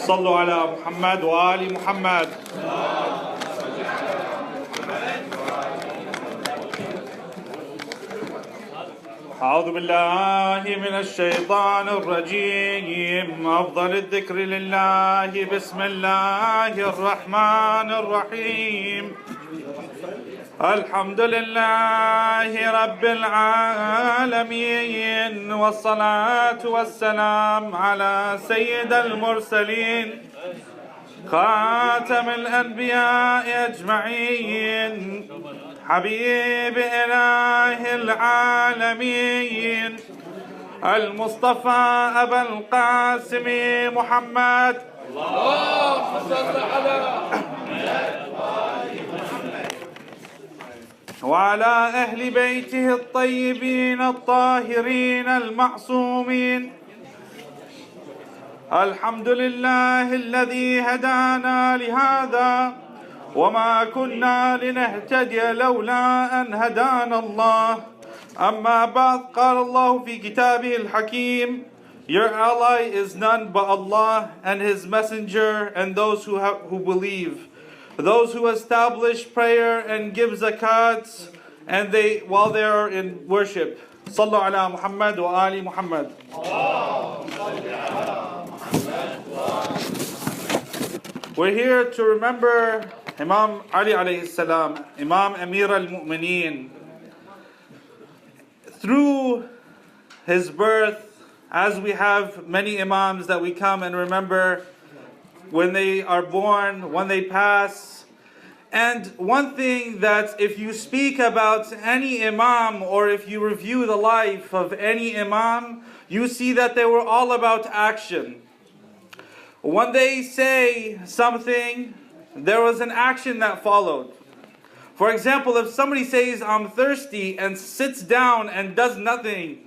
صلوا على محمد وآل محمد. أعوذ بالله من الشيطان الرجيم. أفضل الذكر لله بسم الله الرحمن الرحيم. الحمد لله رب العالمين، والصلاة والسلام على سيد المرسلين خاتم الأنبياء أجمعين، حبيب إله العالمين، المصطفى أبا القاسم محمد. اللهم صل على وعلى أهل بيته الطيبين الطاهرين المعصومين. الحمد لله الذي هدانا لهذا وما كنا لنهتدي لولا أن هدانا الله. أما بعد، قال الله في كتابه الحكيم, your ally is none but Allah and His Messenger and those who believe, those who establish prayer and give zakat, and while they are in worship. Sallu ala Muhammad wa ali Muhammad. We're here to remember Imam Ali alayhi salam, Imam Amir al-Mu'mineen. Through his birth, as we have many Imams that we come and remember when they are born, when they pass. And one thing that if you speak about any Imam or if you review the life of any Imam, you see that they were all about action. When they say something, there was an action that followed. For example, if somebody says, I'm thirsty, and sits down and does nothing,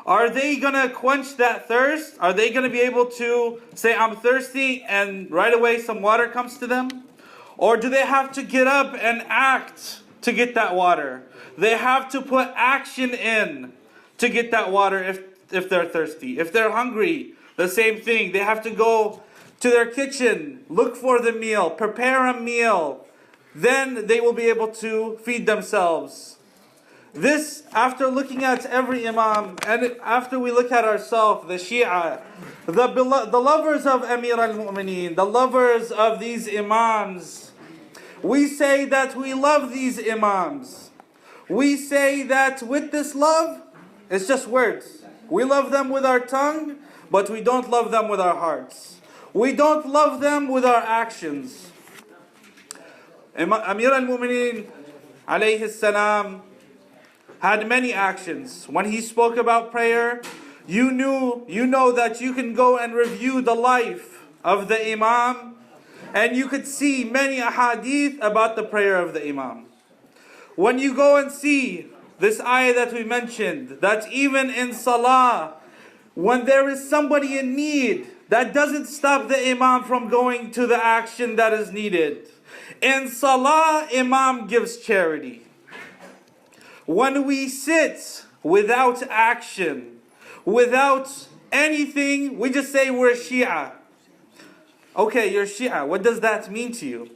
are they going to quench that thirst? Are they going to be able to say, I'm thirsty, and right away some water comes to them? Or do they have to get up and act to get that water? They have to put action in to get that water if they're thirsty. If they're hungry, the same thing. They have to go to their kitchen, look for the meal, prepare a meal. Then they will be able to feed themselves. This, after looking at every Imam, and after we look at ourselves, the Shia, the lovers of Amir al-Mu'mineen, the lovers of these Imams, we say that we love these Imams. We say that with this love, it's just words. We love them with our tongue, but we don't love them with our hearts. We don't love them with our actions. Amir al-Mu'mineen, alayhi salam, had many actions. When he spoke about prayer, you know that you can go and review the life of the Imam, and you could see many ahadith about the prayer of the Imam. When you go and see this ayah that we mentioned, that even in salah, when there is somebody in need, that doesn't stop the Imam from going to the action that is needed. In salah, Imam gives charity. When we sit without action, without anything, we just say we're Shia. Okay, you're Shia. What does that mean to you?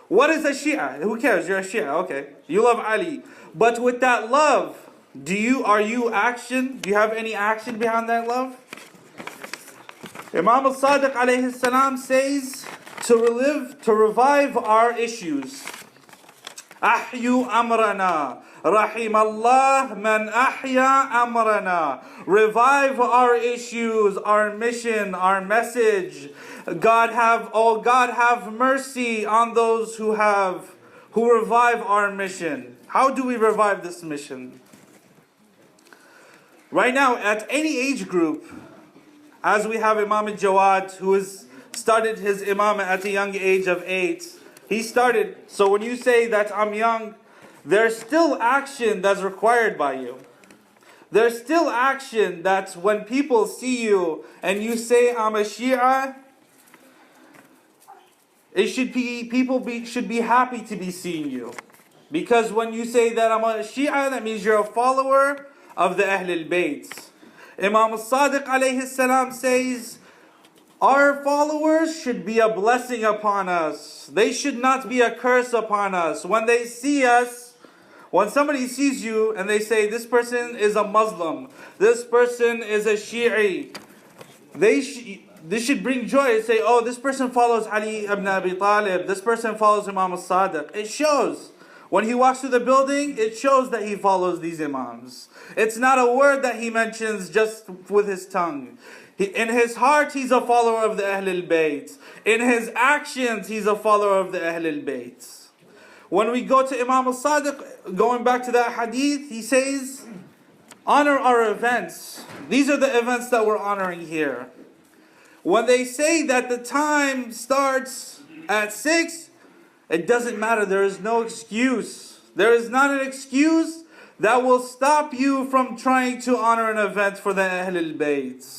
What is a Shia? Who cares? You're a Shia. Okay. You love Ali. But with that love, are you action? Do you have any action behind that love? Imam al-Sadiq alayhi salam says to revive our issues. Ahyu amrana. Rahim Allah man ahya amrana. Revive our issues, our mission, our message. God have mercy on those who revive our mission. How do we revive this mission? Right now, at any age group, as we have Imam al-Jawad, who has started his imam at a young age of 8. He started, so when you say that I'm young, there's still action that's required by you. There's still action that when people see you and you say I'm a Shia, people should be happy to be seeing you. Because when you say that I'm a Shia, that means you're a follower of the Ahl al-Bayt. Imam al-Sadiq alayhi salam says, Our followers should be a blessing upon us. They should not be a curse upon us. When they see us, when somebody sees you and they say, this person is a Muslim, this person is a Shi'i, this should bring joy and say, oh, this person follows Ali ibn Abi Talib, this person follows Imam al-Sadiq. It shows. When he walks through the building, it shows that he follows these Imams. It's not a word that he mentions just with his tongue. In his heart, he's a follower of the Ahlul Bayt. In his actions, he's a follower of the Ahlul Bayt. When we go to Imam al-Sadiq, going back to that hadith, he says, honor our events. These are the events that we're honoring here. When they say that the time starts at 6, it doesn't matter. There is no excuse. There is not an excuse that will stop you from trying to honor an event for the Ahlul Bayt.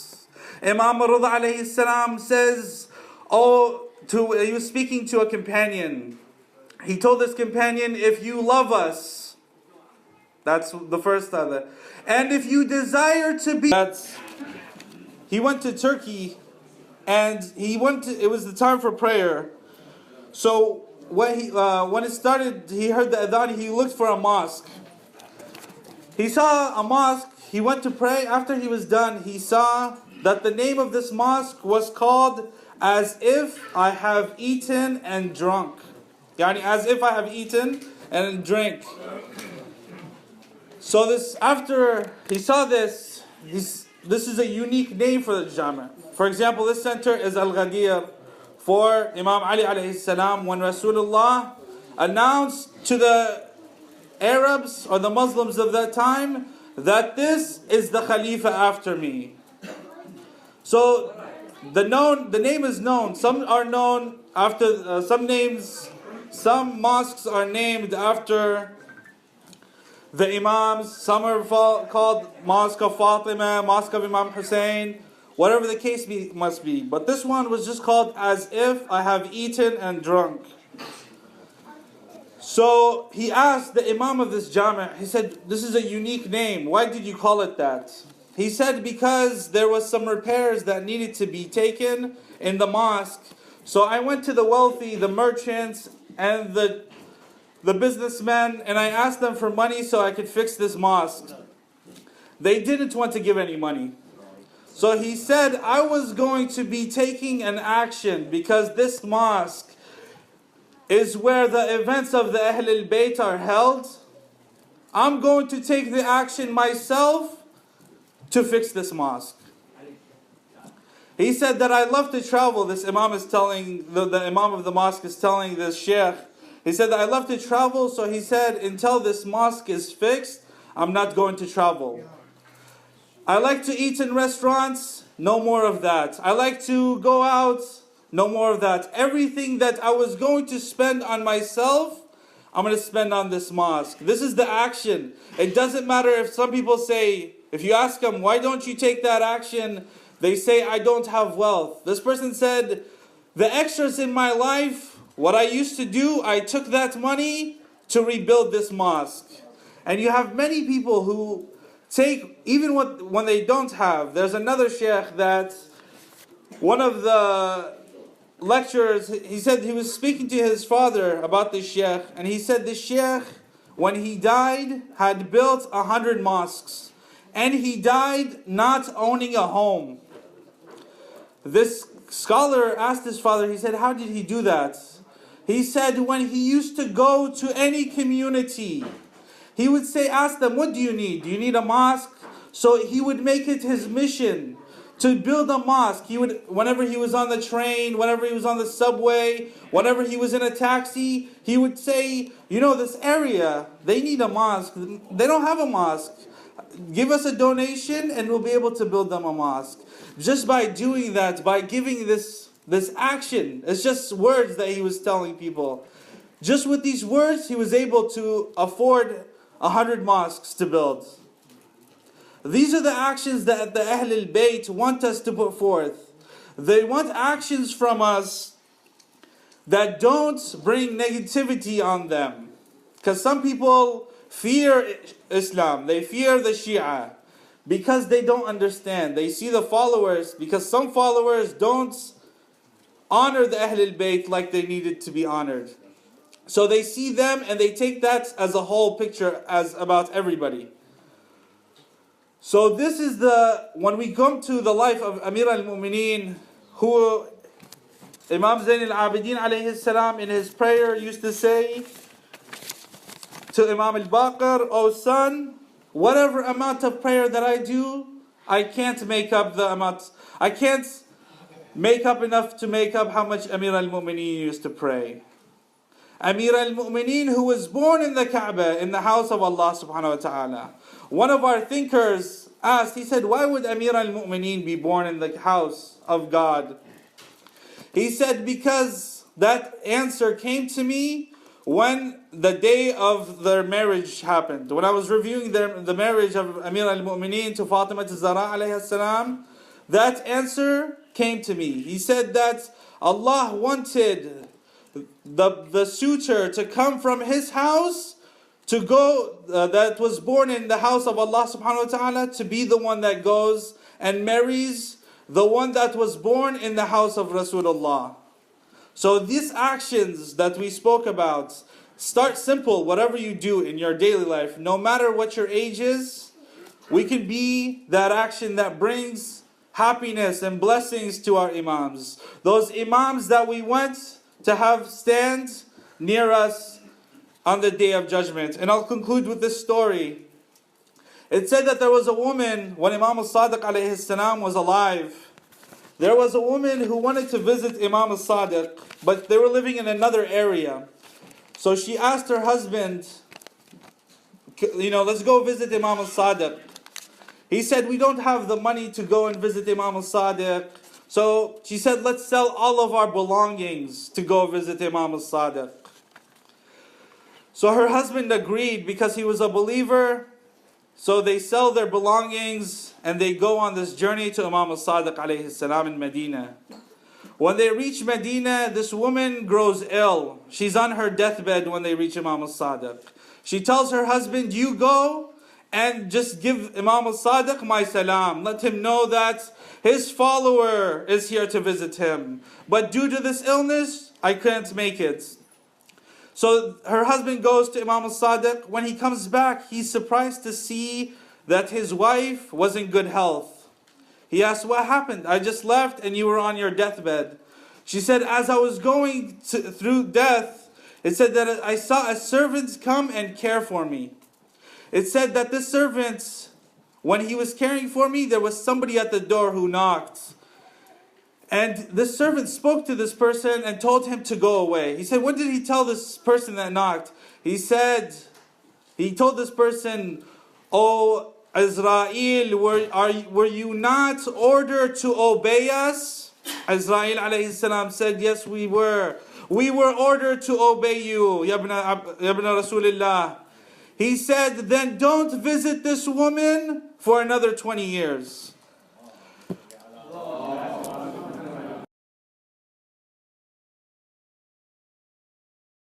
Imam Rida alayhi salam says, he was speaking to a companion. He told this companion, if you love us, that's the first other, and if you desire to be... He went to Turkey, and it was the time for prayer. So when it started, he heard the adhan, he looked for a mosque. He saw a mosque, he went to pray. After he was done, he saw that the name of this mosque was called As If I Have Eaten and Drunk. Yani, as if I have eaten and drank. So after he saw this, this is a unique name for the Jami'. For example, this center is Al-Ghadeer for Imam Ali alayhi salam, when Rasulullah announced to the Arabs or the Muslims of that time that this is the Khalifa after me. So the name is known. Some are known after some mosques are named after the Imams. Some are called Mosque of Fatima, Mosque of Imam Hussein, whatever the case must be. But this one was just called As If I Have Eaten and Drunk. So he asked the Imam of this Jami', he said, this is a unique name. Why did you call it that? He said, because there was some repairs that needed to be taken in the mosque. So I went to the wealthy, the merchants, and the businessmen, and I asked them for money so I could fix this mosque. They didn't want to give any money. So he said, I was going to be taking an action because this mosque is where the events of the Ahlul Bayt are held. I'm going to take the action myself to fix this mosque. He said that I love to travel. This Imam is telling, the Imam of the mosque is telling this Sheikh, he said that I love to travel, so he said, until this mosque is fixed, I'm not going to travel. I like to eat in restaurants, no more of that. I like to go out, no more of that. Everything that I was going to spend on myself, I'm going to spend on this mosque. This is the action. It doesn't matter if some people say, if you ask them, why don't you take that action? They say, I don't have wealth. This person said, the extras in my life, what I used to do, I took that money to rebuild this mosque. And you have many people who take, even when they don't have. There's another sheikh that, one of the lecturers, he said he was speaking to his father about this sheikh. And he said this sheikh, when he died, had built 100 mosques. And he died not owning a home. This scholar asked his father, he said, how did he do that? He said, when he used to go to any community, he would say, ask them, what do you need? Do you need a mosque? So he would make it his mission to build a mosque. He would, whenever he was on the train, whenever he was on the subway, whenever he was in a taxi, he would say, this area, they need a mosque. They don't have a mosque. Give us a donation and we'll be able to build them a mosque. Just by doing that, by giving this action, it's just words that he was telling people. Just with these words, he was able to afford 100 mosques to build. These are the actions that the Ahlul Bayt want us to put forth. They want actions from us that don't bring negativity on them. Because some people fear Islam, they fear the Shia, because they don't understand. They see the followers, because some followers don't honor the Ahlul Bayt like they needed to be honored. So they see them and they take that as a whole picture as about everybody. So this is when we come to the life of Amir al-Mu'mineen, who Imam Zayn al-Abidin alayhi salam in his prayer used to say to Imam al-Baqir, "O son, whatever amount of prayer that I do, I can't make up the amount. I can't make up enough to make up how much Amir al-Mu'mineen used to pray." Amir al-Mu'mineen, who was born in the Kaaba, in the house of Allah subhanahu wa ta'ala. One of our thinkers asked, he said, why would Amir al-Mu'mineen be born in the house of God? He said, because that answer came to me when the day of their marriage happened. When I was reviewing the marriage of Amir al-Mu'mineen to Fatima az-Zahra alayhi salam, that answer came to me. He said that Allah wanted the suitor to come from his house to go, that was born in the house of Allah subhanahu wa ta'ala, to be the one that goes and marries the one that was born in the house of Rasulullah. So these actions that we spoke about, start simple, whatever you do in your daily life, no matter what your age is, we can be that action that brings happiness and blessings to our imams. Those imams that we went to have stand near us on the day of judgment. And I'll conclude with this story. It said that there was a woman, when Imam al-Sadiq alayhi salam was alive, there was a woman who wanted to visit Imam al-Sadiq, but they were living in another area. So she asked her husband, let's go visit Imam al-Sadiq. He said, we don't have the money to go and visit Imam al-Sadiq. So she said, let's sell all of our belongings to go visit Imam al-Sadiq. So her husband agreed because he was a believer. So they sell their belongings and they go on this journey to Imam al-Sadiq alayhi salam in Medina. When they reach Medina, this woman grows ill. She's on her deathbed when they reach Imam al-Sadiq. She tells her husband, you go and just give Imam al-Sadiq my salam. Let him know that his follower is here to visit him. But due to this illness, I can't make it. So her husband goes to Imam al-Sadiq. When he comes back, he's surprised to see that his wife was in good health. He asked, what happened? I just left and you were on your deathbed. She said, as I was going through death, it said that I saw a servant come and care for me. It said that this servant, when he was caring for me, there was somebody at the door who knocked. And this servant spoke to this person and told him to go away. He said, what did he tell this person that knocked? He told this person, "O Israel, were you not ordered to obey us?" Israel alayhi salam said, yes, we were. We were ordered to obey you, Ya ibn Rasulullah. He said, then don't visit this woman for another 20 years.